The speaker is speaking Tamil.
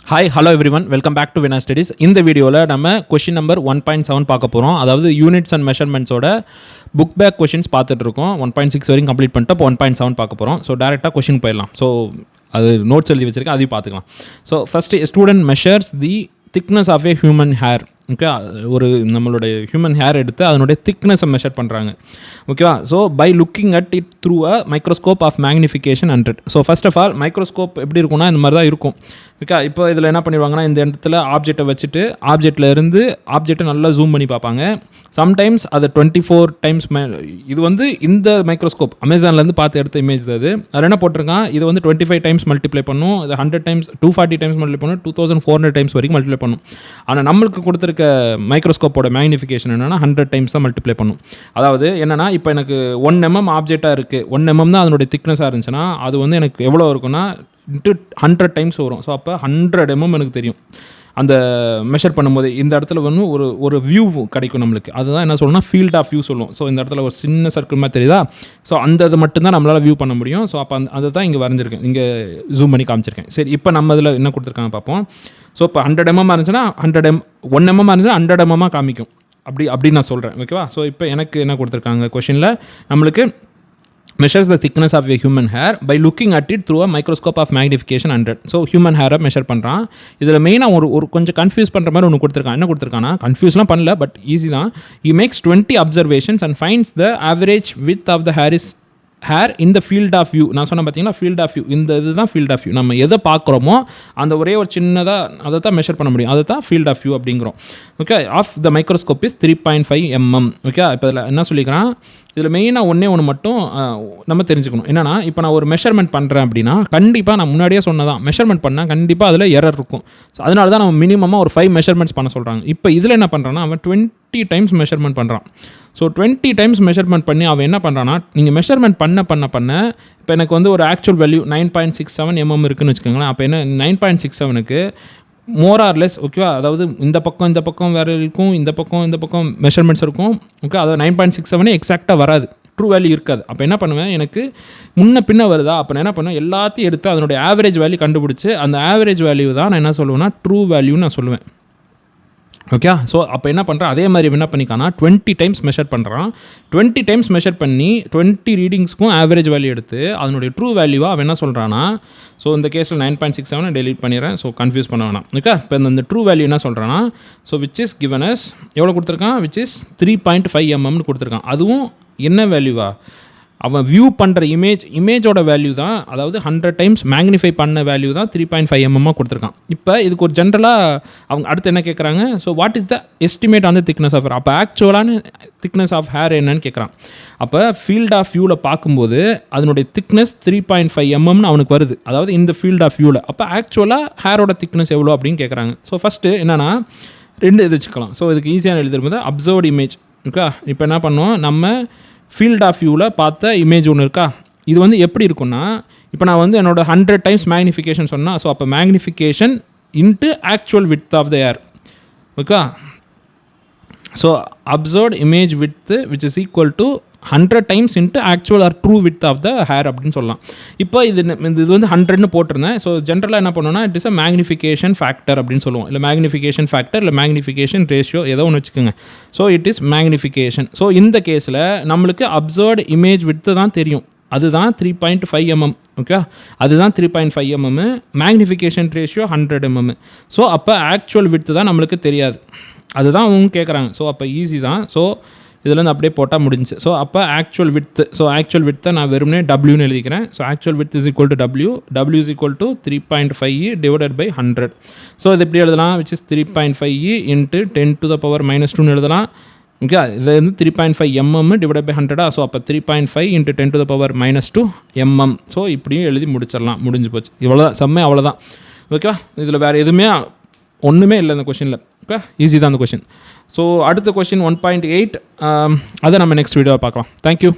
Hi hello everyone welcome back to VINA Studies. இந்த வீடியோவில் நம்ம கொஷின் நம்பர் 1.7 பார்க்க போகிறோம். அதாவது யூனிட்ஸ் அண்ட் மெஷர்மெண்ட்ஸோட புக் பேக் கொஷின்ஸ் பார்த்துட்டு இருக்கோம். 1.6 வரைக்கும் கம்ப்ளீட் பண்ணிட்டு இப்போ 1.7 பார்க்க போகிறோம். ஸோ டேரெக்டாக கொஷின் போயிடலாம். ஸோ அது நோட்ஸ் எழுதி வச்சிருக்கேன், அதையும் பார்த்துக்கலாம். So first student measures the thickness of a human hair. Okay, ஒரு நம்மளுடைய ஹியூமன் ஹேர் எடுத்து அதனுடைய திக்னஸை மெஷர் பண்ணுறாங்க. ஓகேவா? So by looking at it through a microscope of magnification 100. So first of all microscope எப்படி இருக்கும்னா இந்த மாதிரி தான் இருக்கும். ஓகே, இப்போ இதில் என்ன பண்ணிடுவாங்கன்னா இந்த இடத்துல ஆப்ஜெக்டை வச்சுட்டு ஆப்ஜெக்டில் இருந்து ஆப்ஜெக்டை நல்லா ஜூம் பண்ணி பார்ப்பாங்க. சம்டைம்ஸ் அது 24 டைம்ஸ் இது வந்து இந்த மைக்ரோஸ்கோப் அமேசான்லேருந்து பார்த்து எடுத்த இமேஜ் அது. அதில் என்ன போட்டிருக்கான், இது வந்து 25 டைம்ஸ் மல்டிப்ளை பண்ணும், இது 100 டைம்ஸ் 240 டைம்ஸ் மல்டிப்ளை பண்ணும், 2400 டைம்ஸ் வரைக்கும் மல்டிப்ளை பண்ணும். ஆனால் நம்மளுக்கு கொடுத்துருக்க மைக்ரோஸ்கோப்போட மேக்னிஃபிகேஷன் என்னென்னா 100 டைம்ஸ் தான் மல்டிப்ளை பண்ணும். அதாவது என்னென்னா இப்போ எனக்கு 1 mm ஆப்ஜெக்டாக இருக்குது, 1 mm தான் அதனுடைய திக்னஸாக இருந்துச்சுன்னா அது வந்து எனக்கு எவ்வளோ இருக்குன்னா இன்ட்டு 100 டைம்ஸ் வரும். ஸோ அப்போ 100 mm எனக்கு தெரியும் அந்த மெஷர் பண்ணும்போது. இந்த இடத்துல வந்து ஒரு வியூ கிடைக்கும் நம்மளுக்கு. அதுதான் என்ன சொல்லணும்னா ஃபீல்ட் ஆஃப் வியூ சொல்லுவோம். ஸோ இந்த இடத்துல ஒரு சின்ன சர்க்கிள் மாதிரி தெரியுதா? ஸோ அந்த இது மட்டும்தான் நம்மளால் வியூ பண்ண முடியும். ஸோ அப்போ அதை தான் இங்கே வரைஞ்சிருக்கேன், இங்கே ஜூம் பண்ணி காமிச்சிருக்கேன். சரி, இப்போ நம்ம இதில் என்ன கொடுத்துருக்காங்க பார்ப்போம். ஸோ இப்போ 100 mm இருந்துச்சுன்னா 1 mm இருந்துச்சுன்னா 100 mm காமிக்கும். அப்படி நான் சொல்கிறேன். ஓகேவா? ஸோ இப்போ எனக்கு என்ன கொடுத்துருக்காங்க கொஷினில், நம்மளுக்கு measures the thickness of a human hair by looking at it through a microscope of magnification 100. So human ஹேரை மெஷர் பண்ணுறான். இதில் மெயினாக ஒரு கொஞ்சம் கன்ஃபியூஸ் பண்ணுற மாதிரி ஒன்று கொடுத்துருக்கான். என்ன கொடுத்துருக்கான்னா, கன்ஃபியூஸ்லாம் பண்ணல, பட் ஈஸி தான். he makes 20 observations and finds the average width of the hair in the field of view. நான் சொன்ன பார்த்தீங்கன்னா ஃபீல்ட் ஆஃப் வியூ, இந்த இதுதான் ஃபீல்ட் ஆஃப் வியூ. நம்ம எதை பார்க்குறோமோ அந்த ஒரே ஒரு சின்னதாக அதை தான் மெஷர் பண்ண முடியும், அதை தான் ஃபீல்ட் ஆஃப் வியூ அப்படிங்கிறோம். Okay, of the microscope is 3.5 mm. Okay, இப்போ இதில் என்ன சொல்லிக்கிறான், இதில் மெயினாக ஒன்று மட்டும் நம்ம தெரிஞ்சுக்கணும். என்னென்னா, இப்போ நான் ஒரு மெஷர்மெண்ட் பண்ணுறேன் அப்படின்னா கண்டிப்பாக நான் முன்னாடியே சொன்னதான், மெஷர்மெண்ட் பண்ணால் கண்டிப்பாக அதில் எரர் இருக்கும். ஸோ அதனால தான் நம்ம மினிமமாக ஒரு 5 மெஷர்மெண்ட்ஸ் பண்ண சொல்கிறாங்க. இப்போ இதில் என்ன பண்ணுறான்னா, அவன் 20 டைம்ஸ் மெஷர்மெண்ட் பண்ணுறான். ஸோ 20 டைம்ஸ் மெஷர்மெண்ட் பண்ணி அவன் என்ன பண்ணுறான்னா, நீங்கள் மெஷர்மெண்ட் பண்ண இப்போ எனக்கு வந்து ஒரு ஆக்சுவல் வேல்யூ 9.67 mm இருக்குன்னு வச்சுக்கோங்களேன். அப்போ என்ன 9.67க்கு மோர் ஆர் லெஸ், ஓகேவா? அதாவது இந்த பக்கம் வேறு இருக்கும், இந்த பக்கம் மெஷர்மெண்ட்ஸ் இருக்கும். ஓகே, அதாவது 9.67 எக்ஸாக்டாக வராது, ட்ரூ வேல்யூ இருக்காது. அப்போ என்ன பண்ணுவேன், எனக்கு முன்ன பின்ன வருதா, அப்போ நான் என்ன பண்ணுவேன், எல்லாத்தையும் எடுத்து அதனுடைய ஆவரேஜ் வேல்யூ கண்டுபிடிச்சி அந்த ஆவரேஜ் வேல்யூ தான் நான் என்ன சொல்லுவேன்னா ட்ரூ வேல்யூன்னு நான் சொல்லுவேன். ஓகே, ஸோ அப்போ என்ன பண்ணுறான், அதே மாதிரி என்ன பண்ணிக்கானா 20 டைம்ஸ் மெஷர் பண்ணுறான். 20 டைம்ஸ் மெஷர் பண்ணி 20 ரீடிங்ஸ்க்கும் ஆவரேஜ் வேல்யூ எடுத்து அதனுடைய ட்ரூ வேல்யூவாக அவன் என்ன சொல்கிறான்னா, ஸோ இந்த கேஸில் 9.67 டெலீட் பண்ணிடுறேன். ஸோ கன்ஃபியூஸ் பண்ண வேணாம். ஓகே, இப்போ இந்த ட்ரூ வேல்யூ என்ன சொல்கிறான்னா, so which is given as எவ்வளோ கொடுத்துருக்கான், விச் இஸ் 3.5 mmன்னு கொடுத்துருக்கான். அதுவும் என்ன வேல்யூவா, அவன் வியூ பண்ணுற இமேஜோட வேல்யூ தான், அதாவது 100 டைம்ஸ் மேக்னிஃபை பண்ண வேல்யூ தான் 3.5 mm கொடுத்துருக்கான். இப்போ இதுக்கு ஒரு ஜென்ரலாக அவங்க அடுத்து என்ன கேட்குறாங்க, so what is the estimate on the thickness of hair. அப்போ ஆக்சுவலான திக்னஸ் ஆஃப் ஹேர் என்னன்னு கேட்குறான். அப்போ ஃபீல்ட் ஆஃப் வியூவில் பார்க்கும்போது அதனுடைய திக்னஸ் 3.5 mmன்னு அவனுக்கு வருது, அதாவது இந்த ஃபீல்ட் ஆஃப் வியூவில். அப்போ ஆக்சுவலாக ஹேரோட திக்னஸ் எவ்வளோ அப்படின்னு கேட்குறாங்க. ஸோ ஃபஸ்ட்டு என்னென்னா 2 இது வச்சுக்கலாம். ஸோ இதுக்கு ஈஸியான எழுதுறது அப்சர்வ்ட் இமேஜ். ஓகே, இப்போ என்ன பண்ணுவோம், நம்ம ஃபீல்ட் ஆஃப் வியூவில் பார்த்த இமேஜ் ஒன்று இருக்கா, இது வந்து எப்படி இருக்குன்னா, இப்போ நான் வந்து என்னோட 100 டைம்ஸ் மேக்னிஃபிகேஷன் சொன்னால், ஸோ அப்போ magnification into actual width of the hair. Okay, so observed image width which is equal to 100 times into actual or true width of the hair அப்படின்னு சொல்லலாம். இப்போ இது வந்து 100ன்னு போட்டிருந்தேன். ஸோ ஜென்ரலாக என்ன பண்ணோன்னா, it is a magnification factor அப்படின்னு சொல்லுவோம், இல்லை மேக்னிஃபிகேஷன் ஃபேக்டர், இல்லை மேக்னிஃபிகேஷன் ரேஷியோ, ஏதோ ஒன்று வச்சுக்கோங்க. So it is magnification. So இந்த கேஸில் நம்மளுக்கு அப்சர்வ்ட் இமேஜ் விட்த்து தான் தெரியும், அதுதான் 3.5 mm. ஓகே, அதுதான் 3.5 mm. Magnification ratio 100 mm. So அப்போ ஆக்சுவல் விட்த்து தான் நம்மளுக்கு தெரியாது, அதுதான் அவங்க கேட்குறாங்க. ஸோ அப்போ ஈஸி தான். ஸோ இதில் அப்படியே போட்டால் முடிஞ்சு. ஸோ அப்போ ஆக்சுவல் விட்த்து, ஸோ ஆக்சுவல் விட்த்தை நான் வெறுமனே டபிள்யூன்னு எழுதிக்கிறேன். So actual width is equal to W is equal to 3.5 divided by 100. So இது எப்படி எழுதலாம், விச் இஸ் 3.5 இன்ட்டு 10⁻⁻²ன்னு எழுதலாம். ஓகே, இது வந்து 3.5 mm டிவைட் பை 100. ஸோ அப்போ 3.5 இன்ட்டு 10⁻²2 mm. ஸோ இப்படியும் எழுதி முடிச்சிடலாம், முடிஞ்சு போச்சு. இவ்வளோதான் செம்மை, அவ்வளோதான். ஓகேவா, இதில் வேறு எதுவுமே ஒன்றுமே இல்லை இந்த கொஷினில். ஓகே, ஈஸி தான் அந்த கொஷின். ஸோ அடுத்த கொஷின் 1.8 அதை நம்ம நெக்ஸ்ட் வீடியோவில் பார்க்கலாம். தேங்க்யூ.